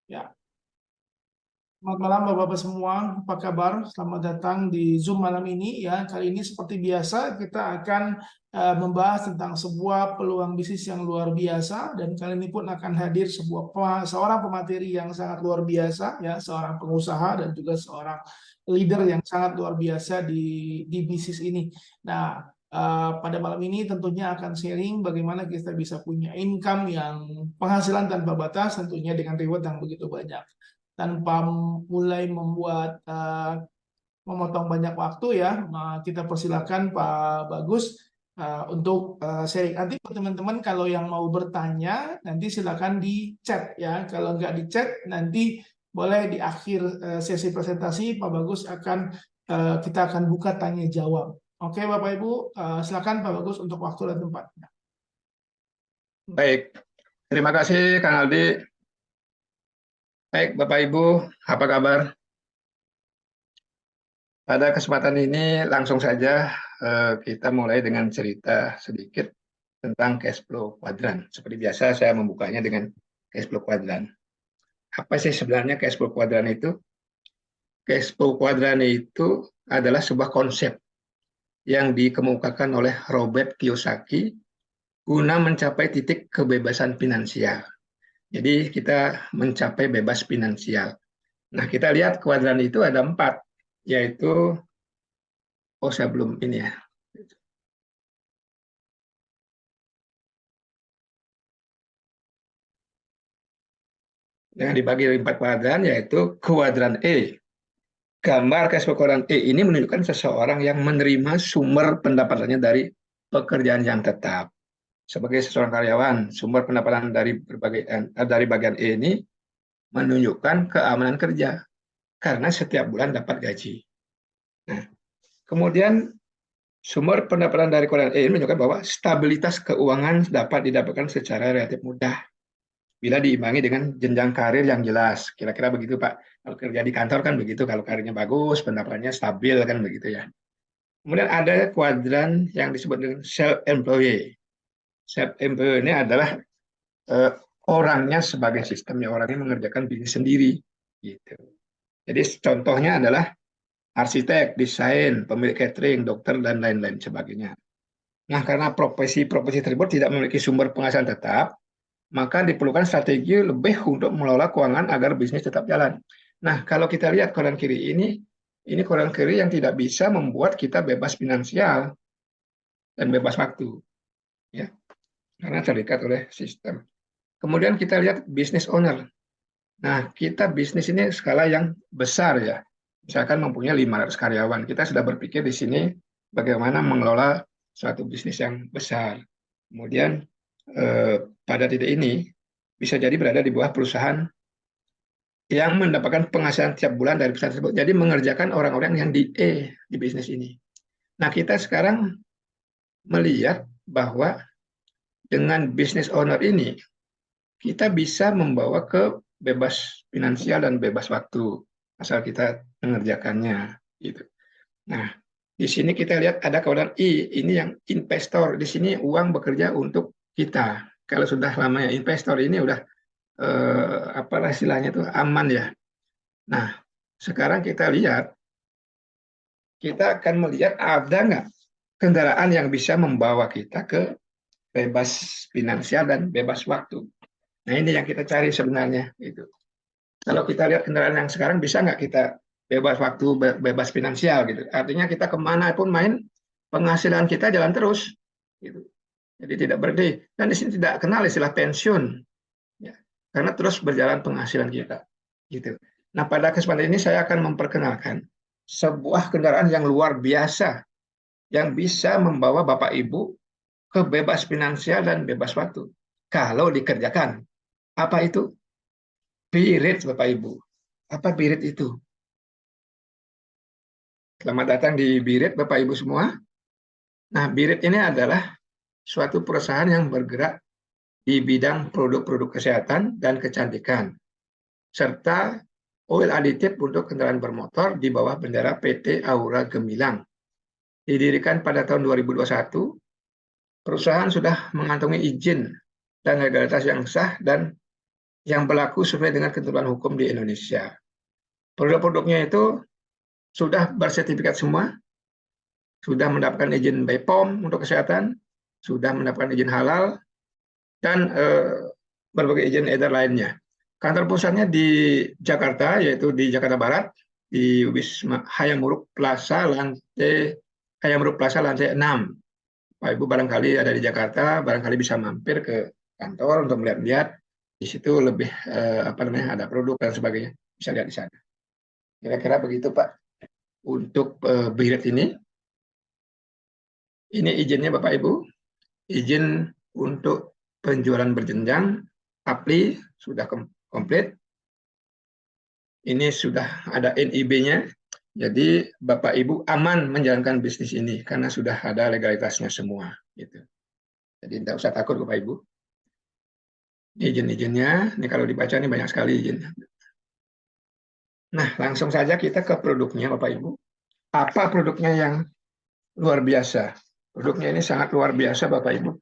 Ya, selamat malam Bapak-Bapak semua. Apa kabar? Selamat datang di Zoom malam ini ya. Kali ini seperti biasa kita akan membahas tentang sebuah peluang bisnis yang luar biasa dan kali ini pun akan hadir seorang pemateri yang sangat luar biasa ya, seorang pengusaha dan juga seorang leader yang sangat luar biasa di bisnis ini. Nah, pada malam ini tentunya akan sharing bagaimana kita bisa punya income yang penghasilan tanpa batas tentunya dengan reward yang begitu banyak tanpa mulai memotong banyak waktu ya, kita persilakan Pak Bagus untuk sharing. Nanti buat teman-teman kalau yang mau bertanya nanti silakan di chat ya. Kalau nggak di chat nanti boleh di akhir sesi presentasi Pak Bagus kita akan buka tanya jawab. Oke Bapak Ibu, silakan Pak Bagus untuk waktu dan tempatnya. Baik, terima kasih Kang Aldi. Baik, Bapak Ibu, apa kabar? Pada kesempatan ini langsung saja kita mulai dengan cerita sedikit tentang cash flow kuadran. Seperti biasa saya membukanya dengan cash flow kuadran. Apa sih sebenarnya cash flow kuadran itu? Cash flow kuadran itu adalah sebuah konsep yang dikemukakan oleh Robert Kiyosaki guna mencapai titik kebebasan finansial. Jadi kita mencapai bebas finansial. Nah, kita lihat kuadran itu ada 4, yaitu, saya belum ini ya. Nah, dibagi 4 kuadran, yaitu kuadran E. Gambar cash flow kuadran E ini menunjukkan seseorang yang menerima sumber pendapatannya dari pekerjaan yang tetap. Sebagai seorang karyawan, sumber pendapatan dari bagian E ini menunjukkan keamanan kerja, karena setiap bulan dapat gaji. Nah, kemudian sumber pendapatan dari kuadran E ini menunjukkan bahwa stabilitas keuangan dapat didapatkan secara relatif mudah bila diimbangi dengan jenjang karir yang jelas. Kira-kira begitu, Pak. Kalau kerja di kantor kan begitu, kalau karirnya bagus, pendapatannya stabil kan begitu ya. Kemudian ada kuadran yang disebut dengan self-employed. Self-employed ini adalah eh, orangnya sebagai sistemnya, orangnya mengerjakan bisnis sendiri. Gitu. Jadi contohnya adalah arsitek, desain, pemilik catering, dokter, dan lain-lain sebagainya. Nah, karena profesi-profesi tersebut tidak memiliki sumber penghasilan tetap, maka diperlukan strategi lebih untuk mengelola keuangan agar bisnis tetap jalan. Nah, kalau kita lihat koran kiri ini koran kiri yang tidak bisa membuat kita bebas finansial dan bebas waktu, ya, karena terikat oleh sistem. Kemudian kita lihat business owner. Nah, kita bisnis ini skala yang besar ya. Misalkan mempunyai 500 karyawan, kita sudah berpikir di sini bagaimana mengelola suatu bisnis yang besar. Kemudian pada titik ini bisa jadi berada di bawah perusahaan yang mendapatkan penghasilan tiap bulan dari perusahaan tersebut. Jadi mengerjakan orang-orang yang di E di bisnis ini. Nah, kita sekarang melihat bahwa dengan business owner ini kita bisa membawa ke bebas finansial dan bebas waktu asal kita mengerjakannya gitu. Nah, di sini kita lihat ada keadaan I, ini yang investor. Di sini uang bekerja untuk kita. Kalau sudah lamanya investor ini udah apalah istilahnya itu aman ya. Nah, sekarang kita akan melihat ada nggak kendaraan yang bisa membawa kita ke bebas finansial dan bebas waktu. Nah, ini yang kita cari sebenarnya. Itu. Kalau kita lihat kendaraan yang sekarang bisa nggak kita bebas waktu, bebas finansial gitu. Artinya kita kemana pun main, penghasilan kita jalan terus. Gitu. Jadi tidak berhenti. Dan di sini tidak kenal istilah pensiun. Ya. Karena terus berjalan penghasilan kita. Gitu. Nah, pada kesempatan ini saya akan memperkenalkan sebuah kendaraan yang luar biasa yang bisa membawa Bapak Ibu ke bebas finansial dan bebas waktu. Kalau dikerjakan. Apa itu? Birit, Bapak Ibu. Apa Birit itu? Selamat datang di Birit, Bapak Ibu semua. Nah, Birit ini adalah suatu perusahaan yang bergerak di bidang produk-produk kesehatan dan kecantikan, serta oil aditif untuk kendaraan bermotor di bawah bendera PT Aura Gemilang. Didirikan pada tahun 2021, perusahaan sudah mengantongi izin dan legalitas yang sah dan yang berlaku sesuai dengan ketentuan hukum di Indonesia. Produk-produknya itu sudah bersertifikat semua, sudah mendapatkan izin BPOM untuk kesehatan, sudah mendapatkan izin halal, dan berbagai izin edar lainnya. Kantor pusatnya di Jakarta, yaitu di Jakarta Barat, di Wisma Hayamuruk Plaza lantai 6. Pak Ibu barangkali ada di Jakarta, barangkali bisa mampir ke kantor untuk melihat-lihat. Di situ lebih ada produk dan sebagainya. Bisa lihat di sana. Kira-kira begitu Pak. Untuk BIRET ini izinnya Bapak Ibu. Izin untuk penjualan berjenjang, APLI sudah komplit. Ini sudah ada NIB-nya. Jadi Bapak Ibu aman menjalankan bisnis ini karena sudah ada legalitasnya semua. Gitu. Jadi tidak usah takut Bapak Ibu. Izin-izinnya, ini kalau dibaca ini banyak sekali izin. Nah, langsung saja kita ke produknya Bapak Ibu. Apa produknya yang luar biasa? Produknya ini sangat luar biasa Bapak Ibu.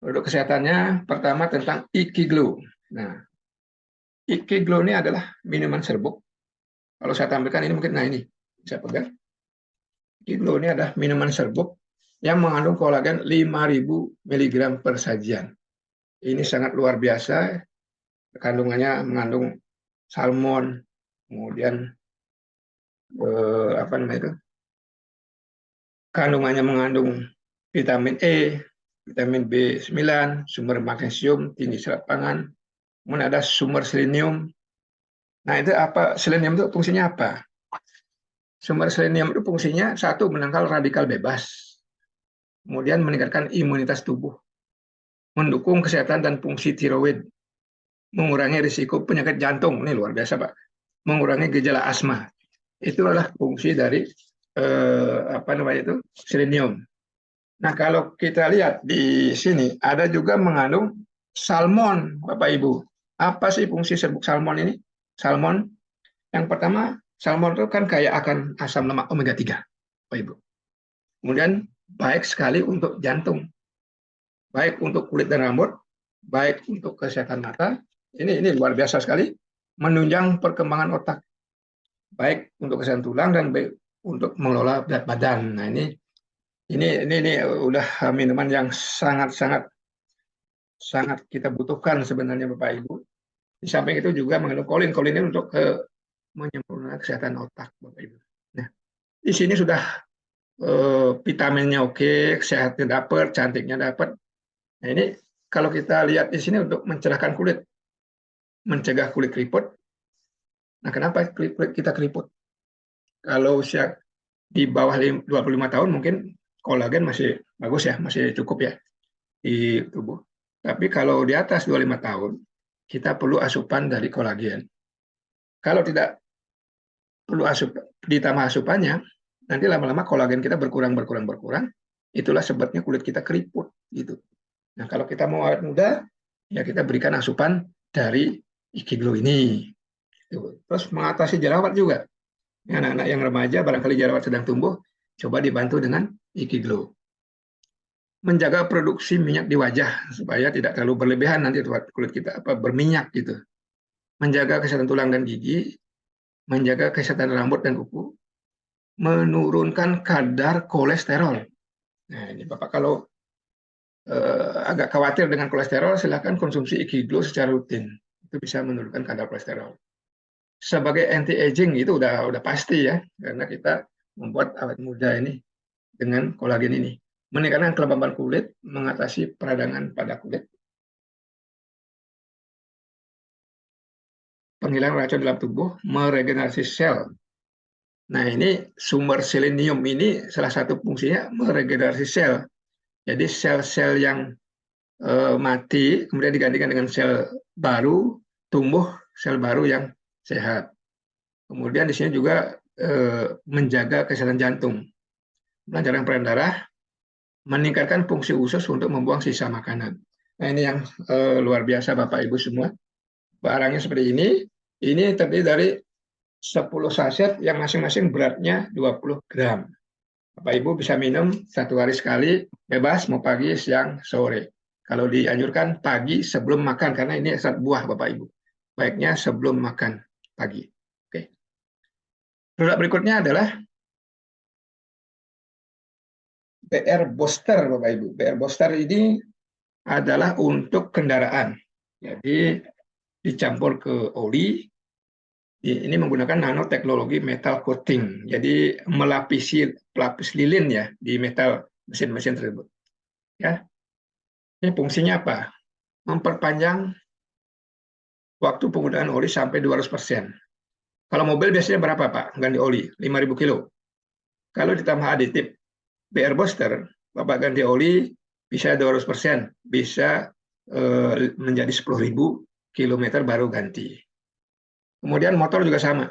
Produk kesehatannya pertama tentang IkiGlow. Nah, IkiGlow ini adalah minuman serbuk. Kalau saya tampilkan ini mungkin, nah ini, saya pegang. IkiGlow ini adalah minuman serbuk yang mengandung kolagen 5.000 mg per sajian. Ini sangat luar biasa. Kandungannya mengandung salmon, kemudian kandungannya mengandung vitamin E, vitamin B9, sumber magnesium, tinggi serat pangan, kemudian ada sumber selenium. Nah itu apa? Selenium itu fungsinya apa? Sumber selenium itu fungsinya satu, menangkal radikal bebas, kemudian meningkatkan imunitas tubuh, mendukung kesehatan dan fungsi tiroid, mengurangi risiko penyakit jantung. Ini luar biasa Pak. Mengurangi gejala asma. Itu adalah fungsi dari selenium. Nah kalau kita lihat di sini ada juga mengandung salmon Bapak Ibu. Apa sih fungsi serbuk salmon ini? Salmon yang pertama, salmon itu kan kaya akan asam lemak omega 3 Bapak Ibu. Kemudian baik sekali untuk jantung, baik untuk kulit dan rambut, baik untuk kesehatan mata. Ini luar biasa sekali, menunjang perkembangan otak, baik untuk kesehatan tulang dan baik untuk mengelola berat badan. Nah ini udah minuman yang sangat kita butuhkan sebenarnya Bapak Ibu. Di samping itu juga mengandung kolin. Kolin ini untuk menyempurnakan kesehatan otak Bapak Ibu. Nah, di sini sudah vitaminnya oke, kesehatannya dapat, cantiknya dapat. Nah ini kalau kita lihat di sini untuk mencerahkan kulit, mencegah kulit keriput. Nah kenapa kulit kita keriput? Kalau usia di bawah 25 tahun mungkin kolagen masih bagus ya, masih cukup ya di tubuh. Tapi kalau di atas 25 tahun, kita perlu asupan dari kolagen. Kalau tidak perlu ditambah asupannya, nanti lama-lama kolagen kita berkurang. Itulah sebabnya kulit kita keriput gitu. Nah, kalau kita mau awet muda, ya kita berikan asupan dari IkiGlow ini. Terus mengatasi jerawat juga. Anak-anak yang remaja barangkali jerawat sedang tumbuh, coba dibantu dengan IkiGlow. Menjaga produksi minyak di wajah supaya tidak terlalu berlebihan nanti kulit kita berminyak gitu. Menjaga kesehatan tulang dan gigi, menjaga kesehatan rambut dan kuku, menurunkan kadar kolesterol. Nah, ini Bapak kalau agak khawatir dengan kolesterol, silakan konsumsi IkiGlow secara rutin. Itu bisa menurunkan kadar kolesterol. Sebagai anti-aging itu udah pasti ya, karena kita membuat awet muda ini dengan kolagen ini. Meningkatkan kelembaban kulit, mengatasi peradangan pada kulit, penghilangan racun dalam tubuh, meregenerasi sel. Nah ini sumber selenium ini salah satu fungsinya meregenerasi sel. Jadi sel-sel yang mati kemudian digantikan dengan sel baru, tumbuh sel baru yang sehat. Kemudian di sini juga menjaga kesehatan jantung, melancarkan peredaran darah, meningkatkan fungsi usus untuk membuang sisa makanan. Nah ini yang luar biasa Bapak Ibu semua. Barangnya seperti ini terdiri dari 10 saset yang masing-masing beratnya 20 gram. Bapak Ibu bisa minum 1 hari sekali, bebas mau pagi, siang, sore. Kalau dianjurkan pagi sebelum makan, karena ini ekstrak buah Bapak Ibu. Baiknya sebelum makan pagi. Oke. Produk berikutnya adalah BR Booster Bapak Ibu. BR Booster ini adalah untuk kendaraan. Jadi dicampur ke oli. Ini menggunakan nanoteknologi metal coating. Jadi melapisi pelapis lilin ya di metal mesin-mesin tersebut. Ya. Ini fungsinya apa? Memperpanjang waktu penggunaan oli sampai 200%. Kalau mobil biasanya berapa Pak? Ganti oli 5.000 kilo. Kalau ditambah aditif BR Booster, Bapak ganti oli bisa 200%, bisa menjadi 10.000 kilometer baru ganti. Kemudian motor juga sama.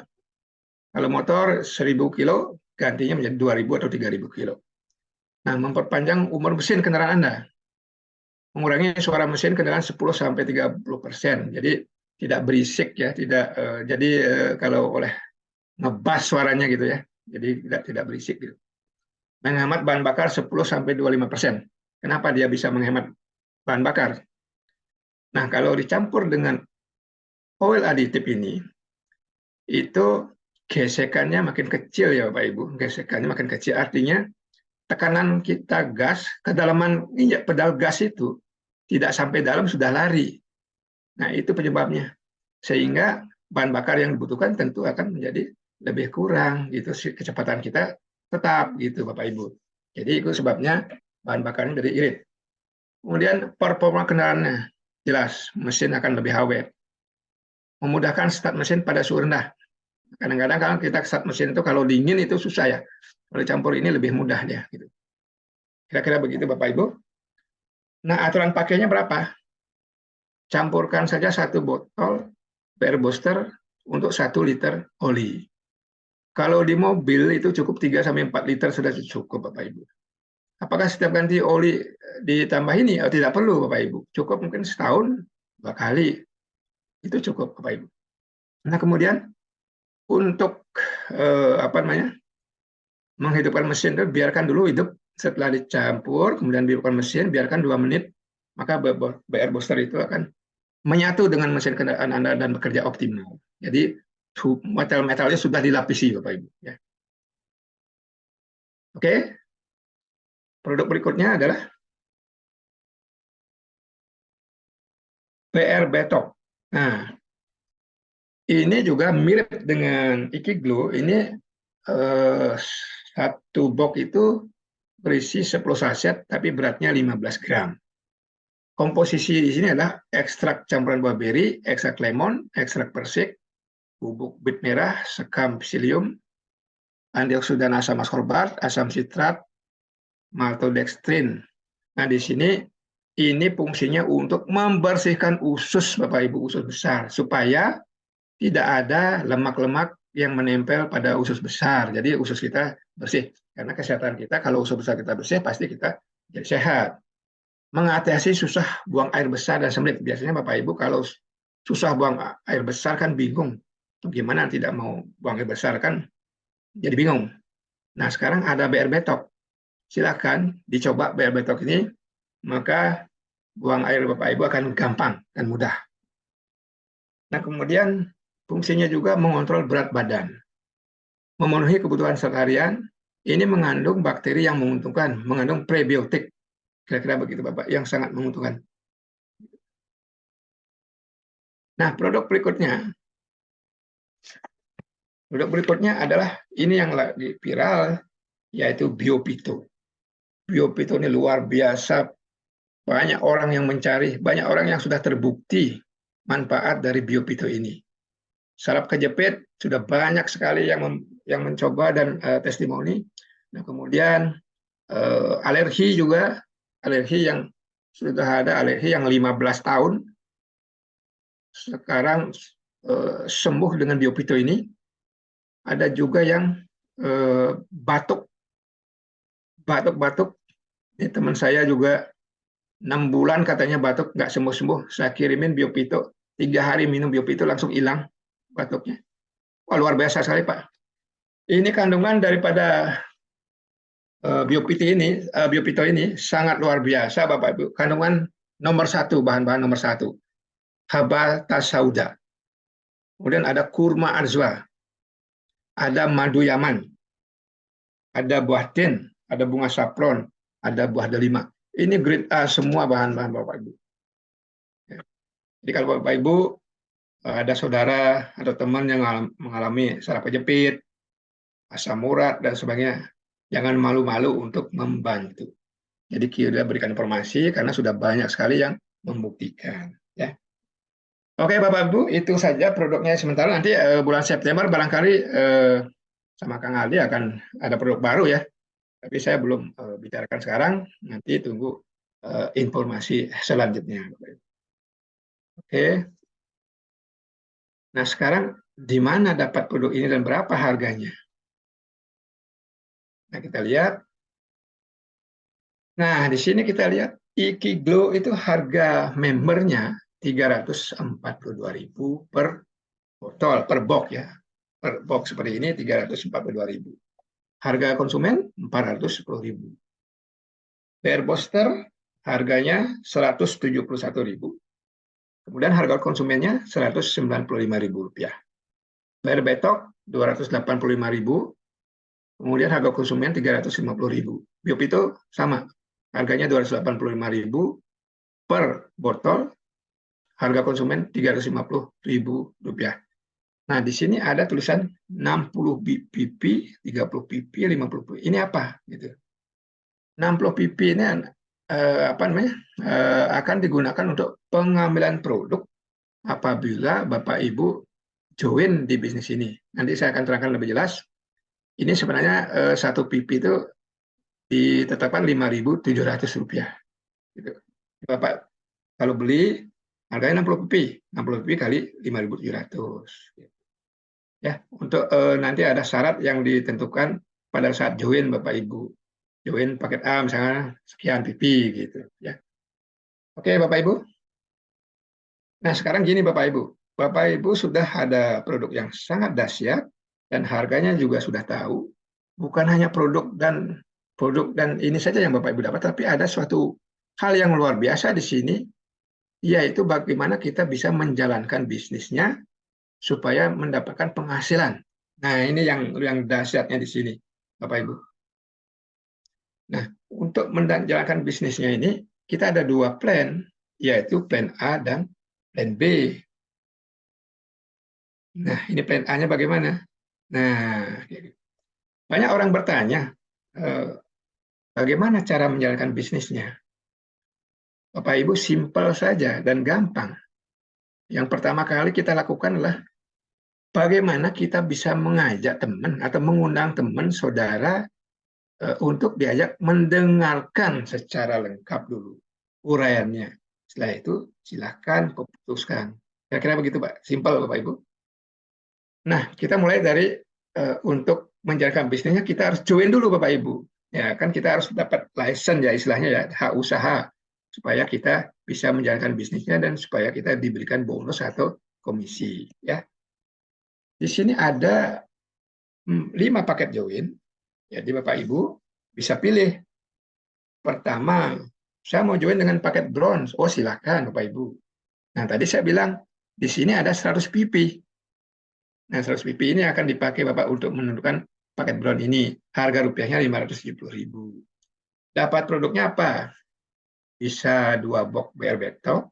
Kalau motor 1.000 kilo, gantinya menjadi 2.000 atau 3.000 kilo. Nah, memperpanjang umur mesin kendaraan Anda. Mengurangi suara mesin kendaraan 10-30%. Jadi tidak berisik ya, jadi kalau oleh ngebas suaranya gitu ya. Jadi tidak berisik gitu. Menghemat bahan bakar 10-25%. Kenapa dia bisa menghemat bahan bakar? Nah, kalau dicampur dengan oil aditif ini, itu gesekannya makin kecil ya Bapak Ibu. Gesekannya makin kecil, artinya tekanan kita gas, kedalaman injak pedal gas itu tidak sampai dalam sudah lari. Nah, itu penyebabnya. Sehingga bahan bakar yang dibutuhkan tentu akan menjadi lebih kurang gitu, kecepatan kita tetap gitu Bapak Ibu. Jadi itu sebabnya bahan bakarnya jadi irit. Kemudian performa kendaraannya jelas, mesin akan lebih awet. Memudahkan start mesin pada suhu rendah. Kadang-kadang kalau kita start mesin itu kalau dingin itu susah ya. Kalau campur ini lebih mudah dia gitu. Kira-kira begitu Bapak Ibu. Nah, aturan pakainya berapa? Campurkan saja 1 botol BR Booster untuk 1 liter oli. Kalau di mobil itu cukup 3-4 liter sudah cukup Bapak Ibu. Apakah setiap ganti oli ditambah ini? Oh, tidak perlu Bapak Ibu. Cukup mungkin setahun 2 kali. Itu cukup Bapak Ibu. Nah, kemudian untuk menghidupkan mesin itu biarkan dulu hidup, setelah dicampur kemudian dihidupkan mesin, biarkan 2 menit, maka BR Booster itu akan menyatu dengan mesin kendaraan Anda dan bekerja optimal. Jadi metal-metalnya sudah dilapisi Bapak Ibu ya. Oke. Produk berikutnya adalah BR Betok. Nah, ini juga mirip dengan Ikiglo. Ini satu box itu berisi 10 saset, tapi beratnya 15 gram. Komposisi di sini adalah ekstrak campuran buah beri, ekstrak lemon, ekstrak persik, bubuk bit merah, sekam psyllium, antioksidan asam ascorbat, asam sitrat, maltodextrin. Nah, di sini ini fungsinya untuk membersihkan usus Bapak Ibu, usus besar, supaya tidak ada lemak-lemak yang menempel pada usus besar. Jadi usus kita bersih. Karena kesehatan kita, kalau usus besar kita bersih, pasti kita jadi sehat. Mengatasi susah buang air besar dan sembelit. Biasanya Bapak Ibu kalau susah buang air besar kan bingung. Gimana tidak mau buang air besar kan jadi bingung. Nah, sekarang ada BR Betok. Silakan dicoba BR Betok ini, maka buang air Bapak Ibu akan gampang dan mudah. Nah, kemudian fungsinya juga mengontrol berat badan. Memenuhi kebutuhan seharian, ini mengandung bakteri yang menguntungkan, mengandung prebiotik. Kira-kira begitu Bapak, yang sangat menguntungkan. Nah, produk berikutnya adalah ini yang lagi viral, yaitu Biopito. Biopito ini luar biasa, banyak orang yang mencari, banyak orang yang sudah terbukti manfaat dari Biopito ini. Saraf kejepit sudah banyak sekali yang mencoba dan testimoni. Nah, kemudian alergi juga, alergi yang sudah ada, alergi yang 15 tahun sekarang sembuh dengan Biopito ini. Ada juga yang batuk. Ini teman saya juga 6 bulan katanya batuk nggak sembuh-sembuh. Saya kirimin Biopito, 3 hari minum Biopito langsung hilang batuknya. Wah, luar biasa sekali Pak. Ini kandungan daripada Biopito ini sangat luar biasa Bapak Ibu. Kandungan Nomor satu, bahan-bahan nomor satu. Habatus sauda. Kemudian ada kurma arzwa, ada madu yaman, ada buah tin, ada bunga saffron, ada buah delima. Ini grade A semua bahan-bahan Bapak Ibu. Jadi kalau Bapak Ibu ada saudara atau teman yang mengalami saraf kejepit, asam urat dan sebagainya, jangan malu-malu untuk membantu. Jadi kita berikan informasi karena sudah banyak sekali yang membuktikan. Ya. Oke Bapak Ibu, itu saja produknya sementara. Nanti bulan September barangkali sama Kang Aldi akan ada produk baru ya. Tapi saya belum bicarakan sekarang. Nanti tunggu informasi selanjutnya. Oke. Nah sekarang di mana dapat produk ini dan berapa harganya? Nah kita lihat. Nah di sini kita lihat Ikiglo itu harga membernya 342.000 per botol, per box ya. Per box seperti ini 342.000. Harga konsumen 410.000. Per booster harganya 171.000. Kemudian harga konsumennya Rp195.000. Per betok 285.000. Kemudian harga konsumen 350.000. Biop itu sama. Harganya 285.000 per botol. Harga konsumen Rp350.000. Nah, di sini ada tulisan 60 pp, 30 pp, 50 pp. Ini apa? Gitu. 60 pp ini apa namanya? Akan digunakan untuk pengambilan produk apabila Bapak Ibu join di bisnis ini. Nanti saya akan terangkan lebih jelas. Ini sebenarnya satu pp itu ditetapkan Rp5.700. Gitu. Bapak kalau beli harganya 60 pp, 60 pp kali 5.700. Ya, untuk nanti ada syarat yang ditentukan pada saat join Bapak Ibu. Join paket A misalnya sekian pp gitu ya. Oke Bapak Ibu. Nah, sekarang gini Bapak Ibu. Bapak Ibu sudah ada produk yang sangat dahsyat dan harganya juga sudah tahu. Bukan hanya produk dan ini saja yang Bapak Ibu dapat, tapi ada suatu hal yang luar biasa di sini, yaitu bagaimana kita bisa menjalankan bisnisnya supaya mendapatkan penghasilan. Nah, ini yang dahsyatnya di sini, Bapak Ibu. Nah, untuk menjalankan bisnisnya ini, kita ada dua plan, yaitu plan A dan plan B. Nah, ini plan A-nya bagaimana? Nah, banyak orang bertanya, bagaimana cara menjalankan bisnisnya? Bapak Ibu simpel saja dan gampang. Yang pertama kali kita lakukan adalah bagaimana kita bisa mengajak teman atau mengundang teman, saudara, untuk diajak mendengarkan secara lengkap dulu uraiannya. Setelah itu silakan putuskan. Kira-kira begitu Pak, simpel Bapak Ibu. Nah, kita mulai dari untuk menjalankan bisnisnya kita harus join dulu Bapak Ibu. Ya, kan kita harus dapat license ya istilahnya ya, hak usaha supaya kita bisa menjalankan bisnisnya dan supaya kita diberikan bonus atau komisi ya. Di sini ada 5 paket join. Jadi Bapak Ibu bisa pilih. Pertama, saya mau join dengan paket bronze. Oh, silakan Bapak Ibu. Nah, tadi saya bilang di sini ada 100 pp. Nah, 100 pp ini akan dipakai Bapak untuk menentukan paket bronze ini. Harga rupiahnya Rp570.000. Dapat produknya apa? Bisa 2 box BR-Betok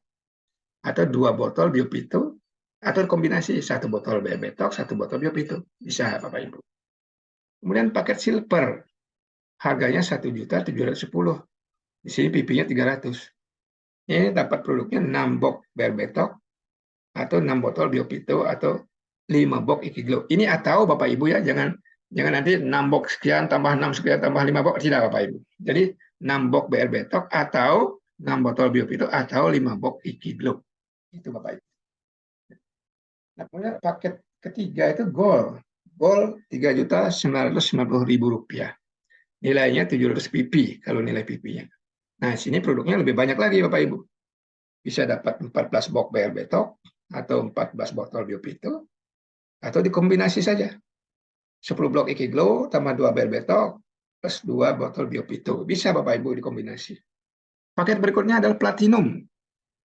atau 2 botol Biopito atau kombinasi 1 botol BR-Betok, 1 botol Biopito. Bisa Bapak Ibu. Kemudian paket silver. Harganya Rp1.710.000. Di sini PP-nya 300. Ini dapat produknya 6 box BR-Betok atau 6 botol Biopito atau 5 box Ikiglo. Ini atau Bapak Ibu ya, jangan nanti 6 box sekian tambah 6 sekian tambah 5 box, tidak Bapak Ibu. Jadi 6 box BR-Betok atau 6 botol Biopito atau 5 box Ikiglo. Itu Bapak Ibu. Nah, kemudian paket ketiga itu gold. Gold Rp3.990.000. Nilainya 700 pp kalau nilai pp-nya. Nah, sini produknya lebih banyak lagi Bapak Ibu. Bisa dapat 14 box BR-Betok atau 14 botol Biopito atau dikombinasi saja. 10 blok Ikiglo tambah 2 BR-Betok plus 2 botol Biopito. Bisa Bapak Ibu dikombinasi. Paket berikutnya adalah platinum.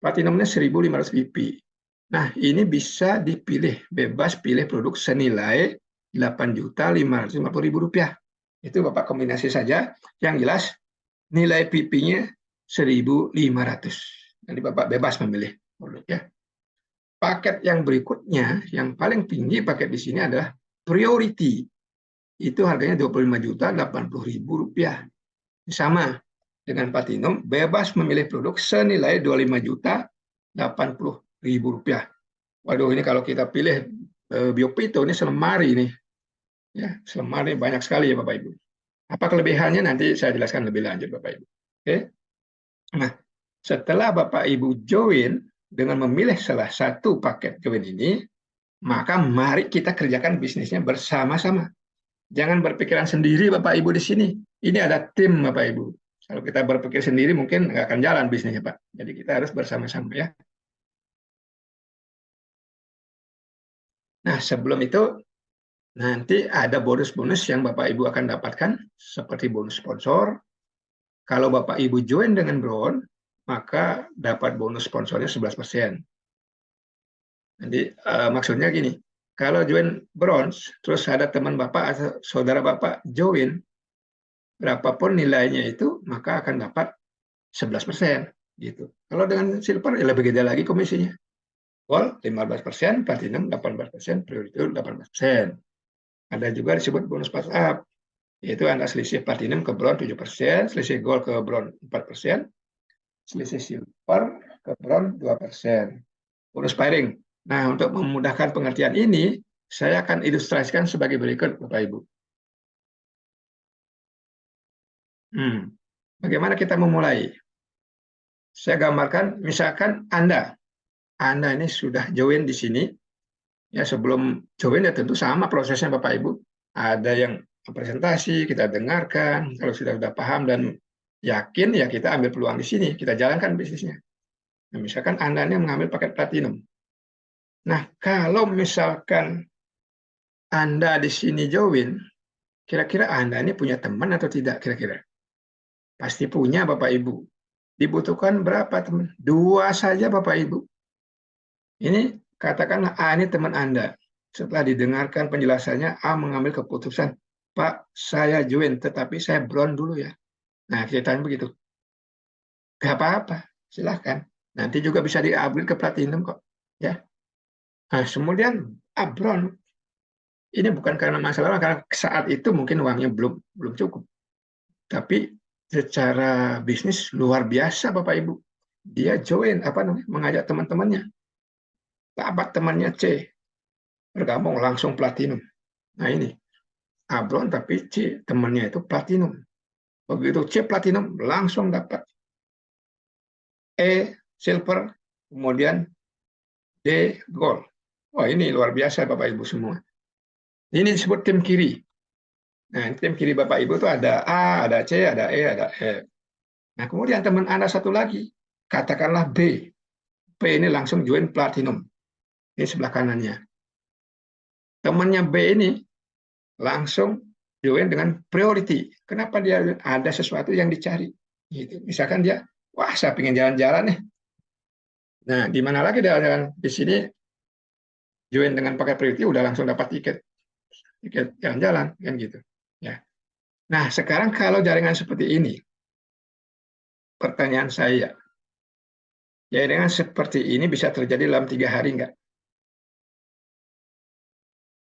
Platinumnya 1.500 pp. Nah, ini bisa dipilih, bebas pilih produk senilai Rp8.550.000. Itu Bapak kombinasi saja. Yang jelas nilai PP-nya 1.500. Jadi Bapak bebas memilih produk ya. Paket yang berikutnya, yang paling tinggi paket di sini adalah Priority. Itu harganya Rp25.080.000. Sama dengan Platinum, bebas memilih produk senilai Rp25.080.000. Waduh, ini kalau kita pilih Biopito ini selemari ini, ya selemari banyak sekali ya Bapak Ibu. Apa kelebihannya nanti saya jelaskan lebih lanjut Bapak Ibu. Oke. Nah, setelah Bapak Ibu join dengan memilih salah satu paket join ini, maka mari kita kerjakan bisnisnya bersama-sama. Jangan berpikiran sendiri Bapak Ibu di sini. Ini ada tim Bapak Ibu. Kalau kita berpikir sendiri mungkin nggak akan jalan bisnisnya Pak. Jadi kita harus bersama-sama ya. Nah, sebelum itu nanti ada bonus-bonus yang Bapak Ibu akan dapatkan seperti bonus sponsor. Kalau Bapak Ibu join dengan Brown, maka dapat bonus sponsornya 11%. Nanti maksudnya gini, kalau join bronze, terus ada teman Bapak atau saudara Bapak join, berapapun nilainya itu, maka akan dapat 11%. Gitu. Kalau dengan silver, ya lebih gede lagi komisinya. Gold 15%, platinum 18%, priority 18%. Ada juga disebut bonus pass up, yaitu Anda selisih platinum ke bronze 7%, selisih gold ke bronze 4%, selisih silver ke bronze 2%. Bonus pairing. Nah, untuk memudahkan pengertian ini, saya akan ilustrasikan sebagai berikut, Bapak Ibu. Bagaimana kita memulai? Saya gambarkan, misalkan Anda ini sudah join di sini, ya sebelum join ya tentu sama prosesnya Bapak Ibu. Ada yang presentasi, kita dengarkan, kalau sudah paham dan yakin, ya kita ambil peluang di sini, kita jalankan bisnisnya. Nah, misalkan Anda ini mengambil paket platinum. Nah, kalau misalkan Anda di sini join, kira-kira Anda ini punya teman atau tidak kira-kira? Pasti punya Bapak Ibu. Dibutuhkan berapa teman? 2 saja Bapak Ibu. Ini katakanlah A ini teman Anda. Setelah didengarkan penjelasannya, A mengambil keputusan, Pak, saya join, tetapi saya brown dulu ya. Nah, ceritanya begitu. Gak apa-apa, silahkan. Nanti juga bisa di-upgrade ke platinum kok. Ya. Nah, kemudian brown. Ini bukan karena masalah, karena saat itu mungkin uangnya belum cukup. Tapi secara bisnis luar biasa Bapak Ibu. Dia join, mengajak teman-temannya. Sahabat temannya C, bergabung langsung platinum. Nah ini, Abron tapi C, temannya itu platinum. Begitu C platinum, langsung dapat E silver, kemudian D gold. Wah ini luar biasa Bapak Ibu semua. Ini disebut tim kiri. Nah, tim kiri Bapak Ibu itu ada A, ada C, ada E, ada F. Nah, kemudian teman Anda satu lagi, katakanlah B. B ini langsung join platinum. Ini sebelah kanannya. Temannya B ini langsung join dengan priority. Kenapa dia ada sesuatu yang dicari? Gitu. Misalkan dia, wah saya pengen jalan-jalan nih. Nah, di mana lagi dia jalan? Di sini join dengan pakai priority udah langsung dapat tiket jalan-jalan kan gitu. Ya. Nah, sekarang kalau jaringan seperti ini, pertanyaan saya, jaringan seperti ini bisa terjadi dalam 3 hari enggak?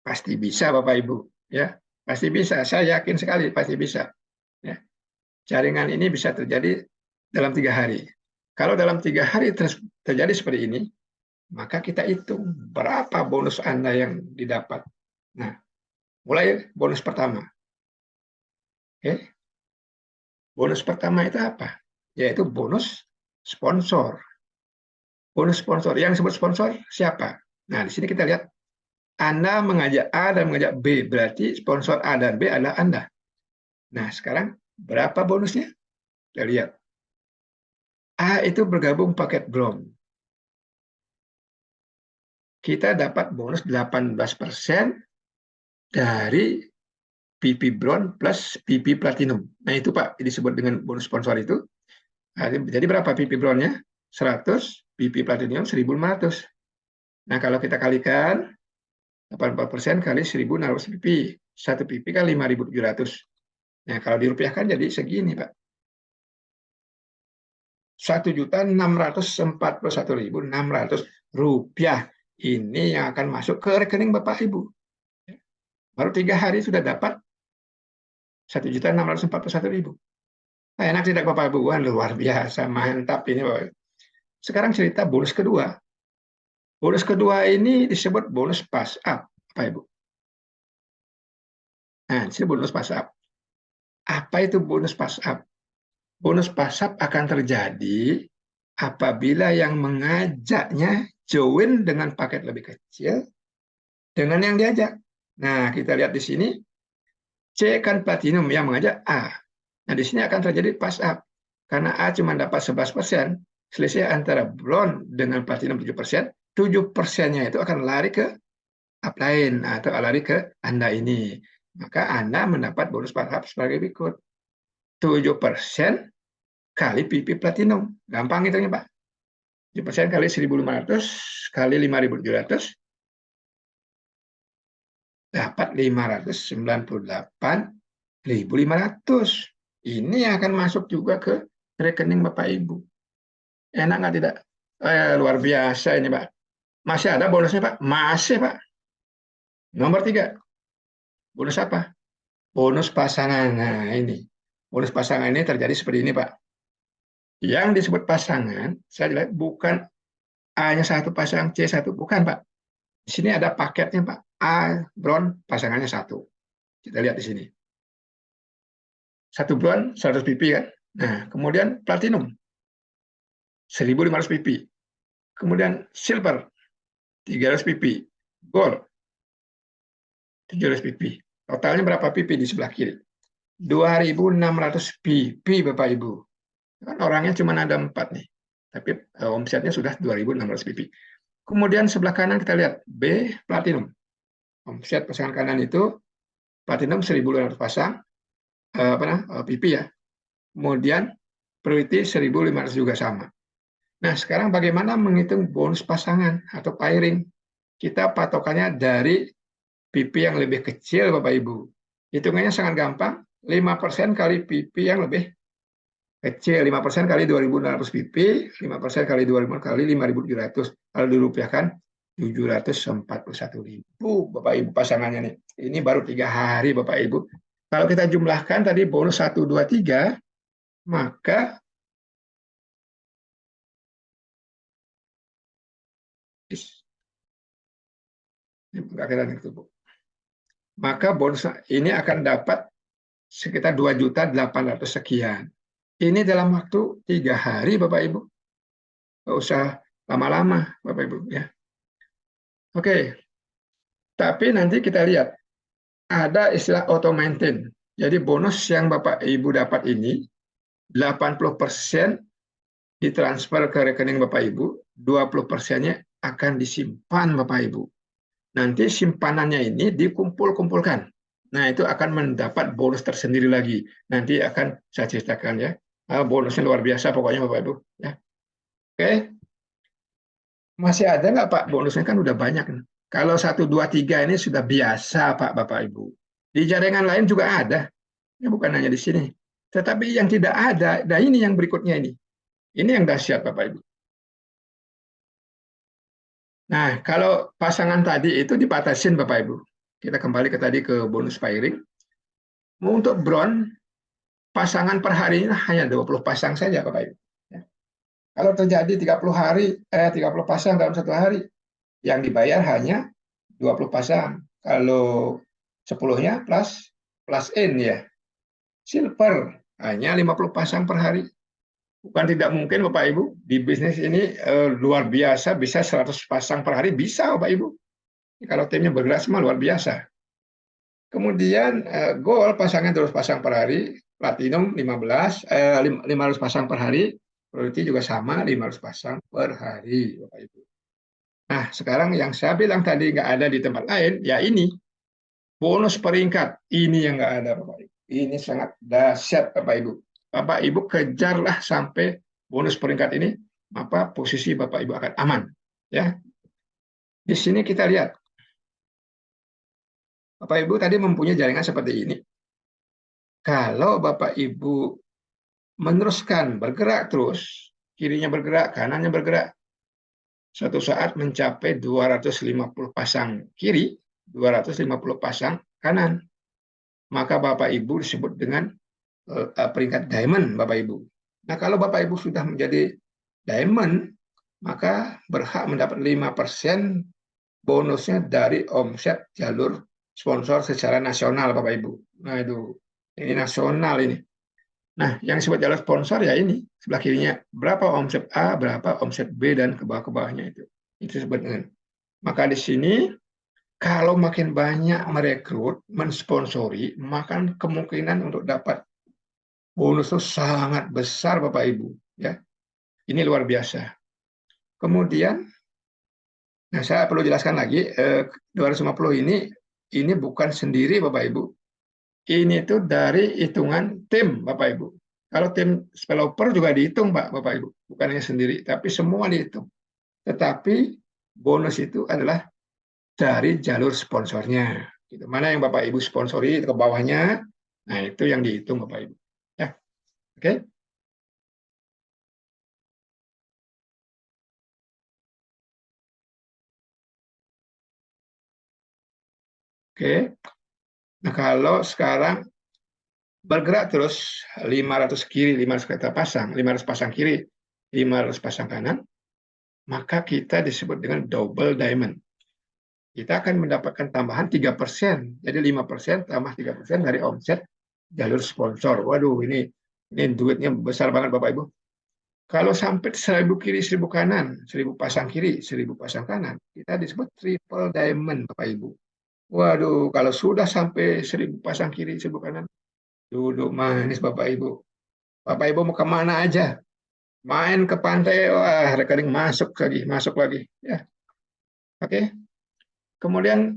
Pasti bisa Bapak Ibu, ya. Pasti bisa, saya yakin sekali pasti bisa. Ya. Jaringan ini bisa terjadi dalam 3 hari. Kalau dalam 3 hari terjadi seperti ini, maka kita hitung berapa bonus Anda yang didapat. Nah, mulai bonus pertama. Oke. Bonus pertama itu apa? Yaitu bonus sponsor. Bonus sponsor. Yang disebut sponsor siapa? Nah, di sini kita lihat Anda mengajak A dan mengajak B, berarti sponsor A dan B adalah Anda. Nah, sekarang berapa bonusnya? Kita lihat. A itu bergabung paket Brown. Kita dapat bonus 18% dari PP Brown plus PP Platinum. Nah, itu Pak, disebut dengan bonus sponsor itu. Jadi berapa PP Brown-nya? 100, PP platinum 1.500. Nah, kalau kita kalikan 84% kali 1.600 PP. 1 PP kan 5.700. Nah, kalau dirupiahkan jadi segini, Pak. 1.641.600 rupiah. Ini yang akan masuk ke rekening Bapak Ibu. Baru 3 hari sudah dapat 1.641.000. Nah, enak tidak Bapak Ibu? Wah, luar biasa, mantap ini Bapak Ibu. Sekarang cerita bonus kedua. Bonus kedua ini disebut bonus pass up, Bapak Ibu. Nah, ini bonus pass up. Apa itu bonus pass up? Bonus pass up akan terjadi apabila yang mengajaknya join dengan paket lebih kecil dengan yang diajak. Nah, kita lihat di sini, C kan platinum yang mengajak A. Nah, di sini akan terjadi pass up. Karena A cuma dapat 11%, selisih antara bronze dengan platinum 7%, 7%-nya itu akan lari ke upline atau lari ke Anda ini. Maka Anda mendapat bonus pass up sebagai berikut. 7% kali PP platinum. Gampang hitungnya, Pak. 7% kali 1.500 kali 5.700 dapat 598.500. Ini akan masuk juga ke rekening Bapak Ibu. Enak nggak tidak? Luar biasa ini, Pak. Masih ada bonusnya, Pak? Masih, Pak. Nomor 3. Bonus apa? Bonus pasangan. Nah, ini. Bonus pasangan ini terjadi seperti ini, Pak. Yang disebut pasangan, saya jelas bukan A-nya satu pasang C1. Bukan, Pak. Di sini ada paketnya, Pak. A, bronze, pasangannya 1. Kita lihat di sini. 1 bronze, 100 pp kan. Nah, kemudian platinum, 1.500 pp. Kemudian silver, 300 pp. Gold, 700 pp. Totalnya berapa pp di sebelah kiri? 2.600 pp, Bapak Ibu. Kan orangnya cuma ada 4 nih. Tapi omsetnya sudah 2.600 pp. Kemudian sebelah kanan kita lihat B, platinum. Omset pasangan kanan itu platinum 1.200 pasang, pp ya. Kemudian priority 1.500 juga sama. Nah, sekarang bagaimana menghitung bonus pasangan atau pairing? Kita patokannya dari PP yang lebih kecil, Bapak Ibu. Hitungannya sangat gampang. 5% kali PP yang lebih kecil. 5% kali 2.600 PP, 5% kali 2.000 kali 5.700. Kalau dirupiahkan 741.000, Bapak Ibu pasangannya nih. Ini baru 3 hari, Bapak Ibu. Kalau kita jumlahkan tadi bonus 1, 2, 3, maka maka bonus ini akan dapat sekitar 2.800.000 sekian. Ini dalam waktu 3 hari, Bapak Ibu. Nggak usah lama-lama, Bapak Ibu ya. Oke, tapi nanti kita lihat ada istilah auto maintain. Jadi bonus yang Bapak Ibu dapat ini 80% ditransfer ke rekening Bapak Ibu, 20%-nya akan disimpan Bapak Ibu. Nanti simpanannya ini dikumpul-kumpulkan. Nah, itu akan mendapat bonus tersendiri lagi. Nanti akan saya ceritakan ya. Bonusnya luar biasa pokoknya Bapak Ibu. Ya. Oke. Masih ada nggak Pak? Bonusnya kan udah banyak. Kalau 1, 2, 3 ini sudah biasa Pak Bapak Ibu. Di jaringan lain juga ada. Ya, bukan hanya di sini. Tetapi yang tidak ada, nah ini yang berikutnya ini. Ini yang dahsyat Bapak Ibu. Nah, kalau pasangan tadi itu dibatasin Bapak Ibu. Kita kembali ke bonus pairing. Untuk bronze, pasangan per hari ini hanya 20 pasang saja Bapak Ibu. Ya. Kalau terjadi 30 pasang dalam 1 hari, yang dibayar hanya 20 pasang. Kalau 10-nya plus N ya. Silver hanya 50 pasang per hari. Bukan tidak mungkin Bapak Ibu, di bisnis ini luar biasa, bisa 100 pasang per hari, bisa Bapak Ibu. Kalau timnya bergerak semua luar biasa. Kemudian gold pasangnya 200 pasang per hari, platinum 500 pasang per hari, priority juga sama 500 pasang per hari Bapak Ibu. Nah, sekarang yang saya bilang tadi nggak ada di tempat lain, ya ini bonus peringkat, ini yang nggak ada Bapak Ibu. Ini sangat dahsyat Bapak Ibu. Bapak Ibu kejarlah sampai bonus peringkat ini maka posisi Bapak Ibu akan aman. Ya, di sini kita lihat Bapak Ibu tadi mempunyai jaringan seperti ini. Kalau Bapak Ibu meneruskan bergerak terus, kirinya bergerak, kanannya bergerak, suatu saat mencapai 250 pasang kiri, 250 pasang kanan, maka Bapak Ibu disebut dengan peringkat diamond Bapak Ibu. Nah, kalau Bapak Ibu sudah menjadi diamond, maka berhak mendapat 5% bonusnya dari omset jalur sponsor secara nasional Bapak Ibu. Nah, ini nasional ini. Nah, yang disebut jalur sponsor ya ini, sebelah kirinya berapa omset A, berapa omset B, dan ke bawah-ke bawahnya itu. Itu disebut dengan. Maka di sini kalau makin banyak merekrut, mensponsori, maka kemungkinan untuk dapat bonus itu sangat besar Bapak Ibu. Ya, ini luar biasa. Kemudian, nah saya perlu jelaskan lagi, 250 ini bukan sendiri Bapak Ibu. Ini tuh dari hitungan tim Bapak Ibu. Kalau tim developer juga dihitung Bapak Ibu, bukan hanya sendiri, tapi semua dihitung. Tetapi bonus itu adalah dari jalur sponsornya. Gitu. Mana yang Bapak Ibu sponsori ke bawahnya, nah itu yang dihitung Bapak Ibu. Ya, oke. Oke. Nah, kalau sekarang bergerak terus 500 kiri, 500 kita pasang, 500 pasang kiri, 500 pasang kanan, maka kita disebut dengan double diamond. Kita akan mendapatkan tambahan 3%. Jadi 5% tambah 3% dari omset jalur sponsor. Waduh, ini duitnya besar banget Bapak Ibu. Kalau sampai 1000 kiri, 1000 kanan, 1000 pasang kiri, 1000 pasang kanan, kita disebut triple diamond Bapak Ibu. Waduh, kalau sudah sampai 1000 pasang kiri, 1000 kanan, duduk manis Bapak Ibu. Bapak Ibu mau kemana aja? Main ke pantai, wah rekening masuk lagi, masuk lagi. Ya, oke. Kemudian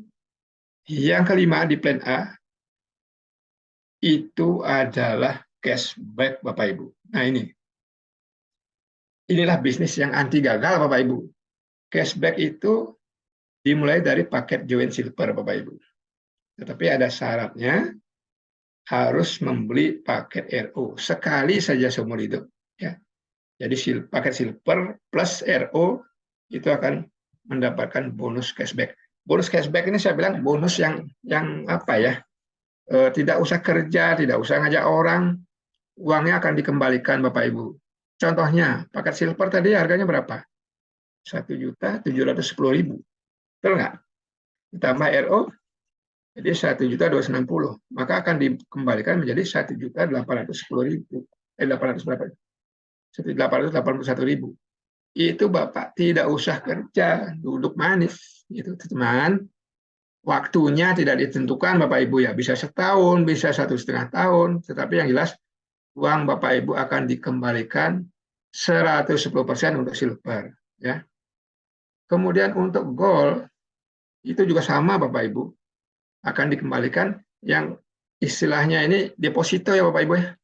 yang kelima di plan A itu adalah cashback Bapak Ibu. Nah inilah bisnis yang anti gagal Bapak Ibu. Cashback itu dimulai dari paket join silver Bapak Ibu. Tetapi ada syaratnya, harus membeli paket RO sekali saja seumur hidup. Ya. Jadi paket silver plus RO itu akan mendapatkan bonus cashback. Bonus cashback ini saya bilang bonus yang apa ya? Tidak usah kerja, tidak usah ngajak orang, uangnya akan dikembalikan Bapak Ibu. Contohnya, paket silver tadi harganya berapa? 1.710.000. Betul nggak? Ditambah RO, jadi 1.260.000. Maka akan dikembalikan menjadi 1.810.000. 800 berapa? 1.881.000. Itu Bapak tidak usah kerja, duduk manis. Gitu, teman. Waktunya tidak ditentukan Bapak Ibu ya. Bisa setahun, bisa 1,5 tahun. Tetapi yang jelas uang Bapak Ibu akan dikembalikan 110% untuk silver. Ya. Kemudian untuk gold, itu juga sama Bapak Ibu. Akan dikembalikan yang istilahnya ini deposito ya Bapak Ibu ya.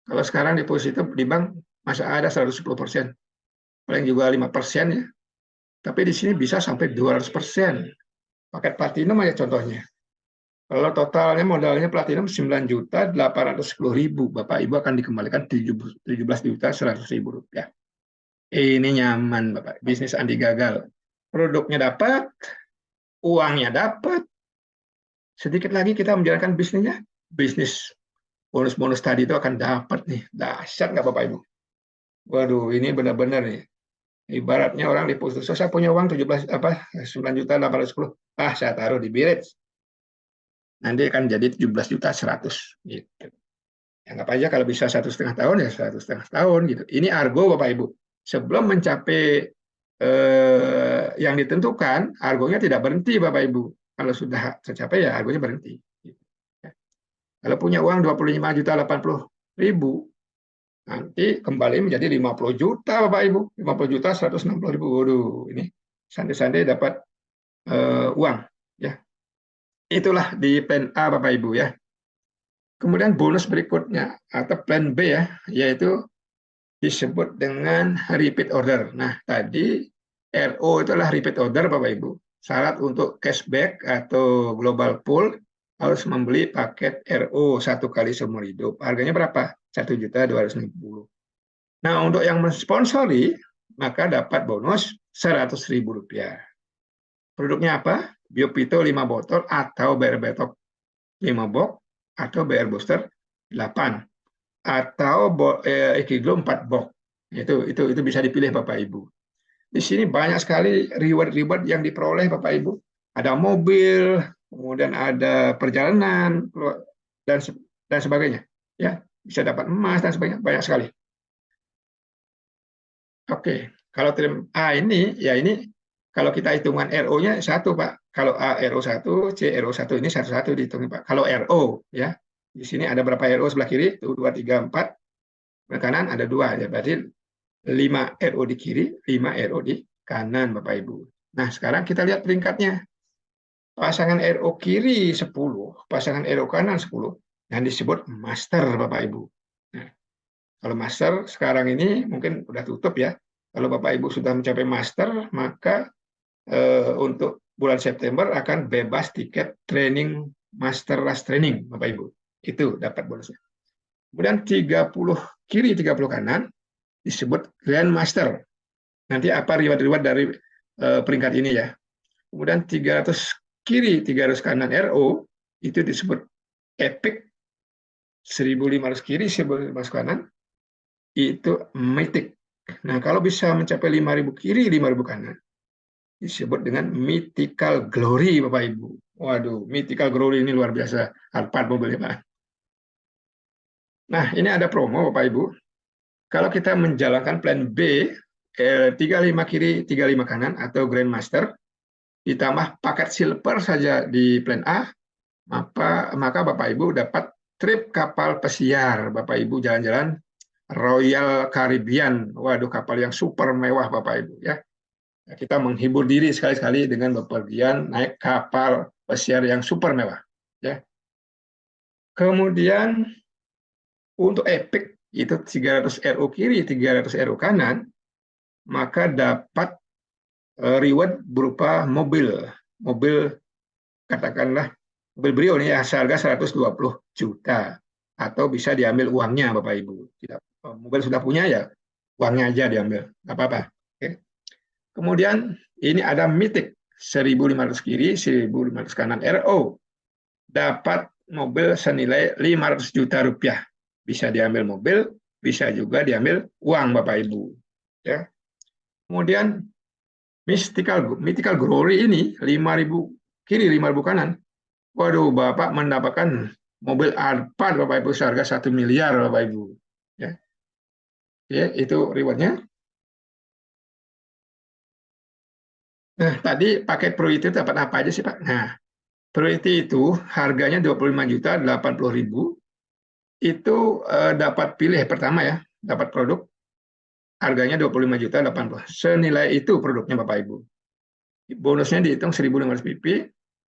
Kalau sekarang deposito di bank masa ada 110%. Paling juga 5% ya. Tapi di sini bisa sampai 200%. Paket platinum aja contohnya. Kalau totalnya modalnya platinum 9.810.000, Bapak Ibu akan dikembalikan 17.100.000 rupiah. Ini nyaman Bapak, bisnis anti gagal. Produknya dapat, uangnya dapat. Sedikit lagi kita menjalankan bisnisnya, bisnis bonus-bonus tadi itu akan dapat nih. Dahsyat nggak Bapak Ibu? Waduh, ini benar-benar nih. Ibaratnya orang di puskesmas, saya punya uang 9.810.000. Saya taruh di Biret. Nanti akan jadi 17.100.000 gitu. Anggap aja kalau bisa 1,5 tahun ya 1,5 tahun gitu. Ini argo Bapak Ibu. Sebelum mencapai yang ditentukan, argonya tidak berhenti Bapak Ibu. Kalau sudah tercapai ya argonya berhenti. Gitu. Kalau punya uang 25.080.000, nanti kembali menjadi 50 juta Bapak Ibu. 50 juta 160.000. Waduh, ini santai-santai dapat uang. Ya. Itulah di plan A Bapak Ibu ya. Kemudian bonus berikutnya atau plan B ya, yaitu disebut dengan repeat order. Nah, tadi RO itu adalah repeat order, Bapak Ibu. Syarat untuk cashback atau global pool harus membeli paket RO 1 kali seumur hidup. Harganya berapa? 1.260.000. Nah, untuk yang mensponsori, maka dapat bonus Rp100.000. Produknya apa? Biopito 5 botol atau BR Betok 5 box atau BR Booster 8 atau Ekiglo 4 box. Itu bisa dipilih Bapak Ibu. Di sini banyak sekali reward-reward yang diperoleh Bapak Ibu. Ada mobil, kemudian ada perjalanan dan dan sebagainya. Ya, bisa dapat emas dan sebagainya, banyak sekali. Oke, kalau ini kalau kita hitungan RO-nya satu Pak. Kalau A RO1, C RO1 ini satu-satu dihitung Pak. Kalau RO ya, di sini ada berapa RO sebelah kiri? Tuh 2, 3, 4. Sebelah kanan ada 2 ya, berarti 5 RO di kiri, 5 RO di kanan Bapak Ibu. Nah, sekarang kita lihat peringkatnya. Pasangan RO kiri 10, pasangan RO kanan 10, yang disebut master Bapak Ibu. Nah, kalau master sekarang ini mungkin udah tutup ya. Kalau Bapak Ibu sudah mencapai master, maka untuk bulan September akan bebas tiket training master last training Bapak Ibu. Itu dapat bonusnya. Kemudian 30 kiri 30 kanan disebut Grand Master. Nanti apa reward-reward dari peringkat ini ya. Kemudian 300 kiri 300 kanan RO itu disebut Epic. 1.500 kiri 1.500 kanan itu Mythic. Nah, kalau bisa mencapai 5.000 kiri 5.000 kanan disebut dengan Mythical Glory Bapak Ibu. Waduh, Mythical Glory ini luar biasa. Alphard mobilnya Pak. Nah, ini ada promo Bapak Ibu. Kalau kita menjalankan plan B 35 kiri 35 kanan atau Grandmaster ditambah paket silver saja di plan A, maka Bapak Ibu dapat trip kapal pesiar. Bapak Ibu jalan-jalan Royal Caribbean. Waduh, kapal yang super mewah Bapak Ibu ya. Kita menghibur diri sekali-sekali dengan bepergian naik kapal pesiar yang super mewah. Ya. Kemudian untuk Epic itu 300 RO kiri, 300 RO kanan, maka dapat reward berupa mobil katakanlah mobil Brio ini ya, seharga 120 juta atau bisa diambil uangnya Bapak Ibu. Tidak, mobil sudah punya ya uangnya aja diambil, nggak apa-apa. Oke. Kemudian ini ada Mythic 1.500 kiri, 1.500 kanan RO. Dapat mobil senilai 500 juta rupiah. Bisa diambil mobil, bisa juga diambil uang Bapak Ibu. Ya. Kemudian Mythical Glory ini 5.000 kiri, 5.000 kanan. Waduh, Bapak mendapatkan mobil Alphard Bapak Ibu seharga 1 miliar Bapak Ibu. Ya. Ya, itu rewardnya. Nah, tadi paket priority itu dapat apa aja sih Pak? Nah, priority itu harganya 25.080.000. Itu dapat pilih pertama ya, dapat produk harganya 25.080.000. Senilai itu produknya Bapak Ibu. Bonusnya dihitung 1.500 PP,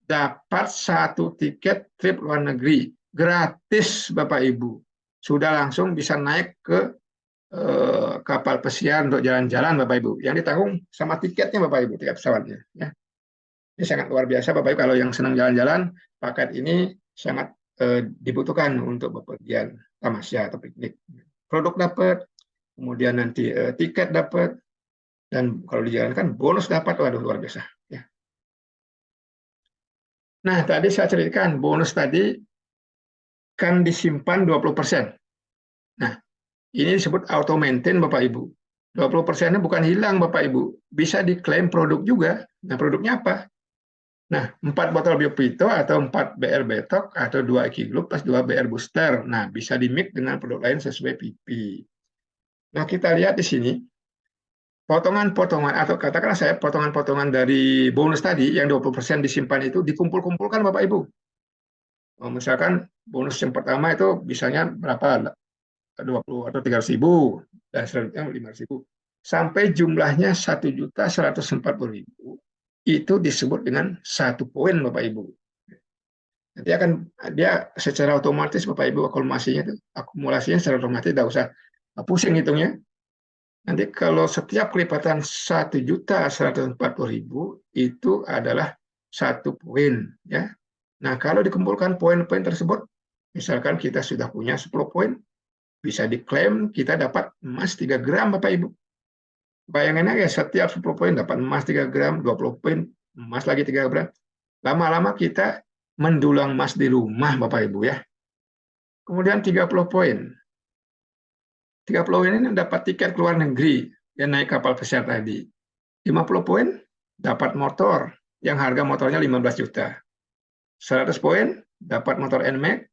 dapat 1 tiket trip luar negeri gratis Bapak Ibu. Sudah langsung bisa naik ke kapal pesiar untuk jalan-jalan Bapak Ibu. Yang ditanggung sama tiketnya Bapak Ibu, tiket pesawatnya. Ya. Ini sangat luar biasa Bapak Ibu. Kalau yang senang jalan-jalan, paket ini sangat dibutuhkan untuk bepergian tamasya atau piknik. Produk dapat, kemudian nanti tiket dapat, dan kalau dijalankan bonus dapat. Waduh, luar biasa. Ya. Nah, tadi saya ceritakan bonus tadi kan disimpan 20%. Nah, ini disebut auto maintain Bapak Ibu. 20%-nya bukan hilang Bapak Ibu, bisa diklaim produk juga. Nah, produknya apa? Nah, 4 botol Biopito atau 4 BR Betok atau 2 Ekiglo plus 2 BR Booster. Nah, bisa di-mix dengan produk lain sesuai PP. Nah, kita lihat di sini, potongan-potongan atau katakanlah saya potongan-potongan dari bonus tadi yang 20% disimpan itu dikumpul-kumpulkan Bapak Ibu. Misalkan bonus yang pertama itu misalnya berapa? 20 atau 300.000 dan selanjutnya 500.000 sampai jumlahnya 1.140.000 itu disebut dengan 1 poin Bapak Ibu. Nanti akan dia secara otomatis Bapak Ibu akumulasinya secara otomatis tidak usah pusing hitungnya. Nanti kalau setiap kelipatan 1.140.000 itu adalah 1 poin, ya. Nah, kalau dikumpulkan poin-poin tersebut, misalkan kita sudah punya 10 poin, bisa diklaim kita dapat emas 3 gram, Bapak Ibu. Bayangin aja, setiap 10 poin dapat emas 3 gram, 20 poin, emas lagi 3 gram. Lama-lama kita mendulang emas di rumah, Bapak Ibu, ya. Kemudian 30 poin. 30 poin ini dapat tiket ke luar negeri, yang naik kapal pesiar tadi. 50 poin dapat motor, yang harga motornya 15 juta. 100 poin dapat motor NMAX,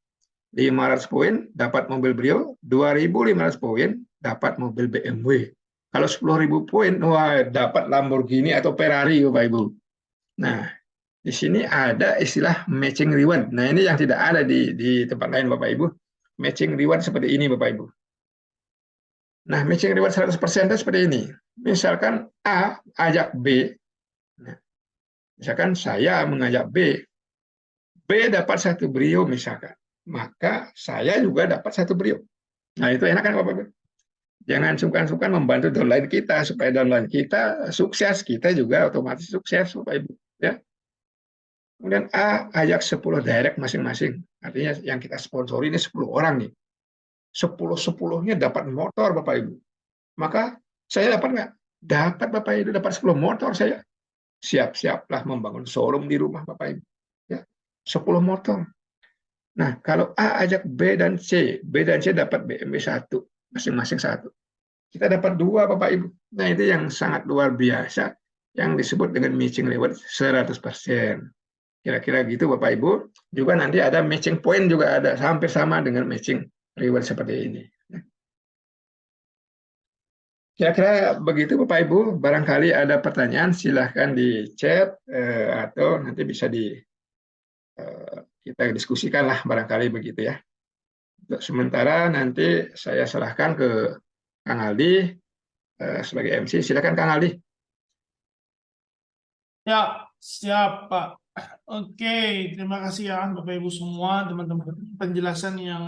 500 poin dapat mobil Brio, 2.500 poin dapat mobil BMW. Kalau 10.000 poin, wah, dapat Lamborghini atau Ferrari, Bapak Ibu. Nah, di sini ada istilah matching reward. Nah, ini yang tidak ada di tempat lain, Bapak Ibu. Matching reward seperti ini, Bapak Ibu. Nah, matching reward 100% itu seperti ini. Misalkan A ajak B. Nah, misalkan saya mengajak B. B dapat 1 Brio misalkan. Maka saya juga dapat 1 Brio. Nah, itu enak kan, Bapak Ibu? Jangan sungkan-sungkan membantu downline kita supaya downline kita sukses, kita juga otomatis sukses, Bapak Ibu. Ya. Kemudian A ajak 10 direct masing-masing. Artinya yang kita sponsori ini 10 orang nih. 10-10-nya dapat motor, Bapak Ibu. Maka saya dapat nggak? Dapat, Bapak Ibu, dapat 10 motor saya. Siap-siaplah membangun showroom di rumah, Bapak Ibu. Ya. 10 motor. Nah, kalau A ajak B dan C dapat BMW 1, masing-masing 1. Kita dapat 2, Bapak Ibu. Nah, itu yang sangat luar biasa, yang disebut dengan matching reward 100%. Kira-kira gitu, Bapak Ibu. Juga nanti ada matching point juga ada, hampir sama dengan matching reward seperti ini. Kira-kira begitu, Bapak Ibu. Barangkali ada pertanyaan, silahkan di chat atau nanti bisa kita diskusikan lah, barangkali begitu ya. Untuk sementara nanti saya serahkan ke Kang Aldi sebagai MC. Silakan Kang Aldi. Ya, siap, Pak. Oke, terima kasih ya Bapak Ibu semua, teman-teman penjelasan yang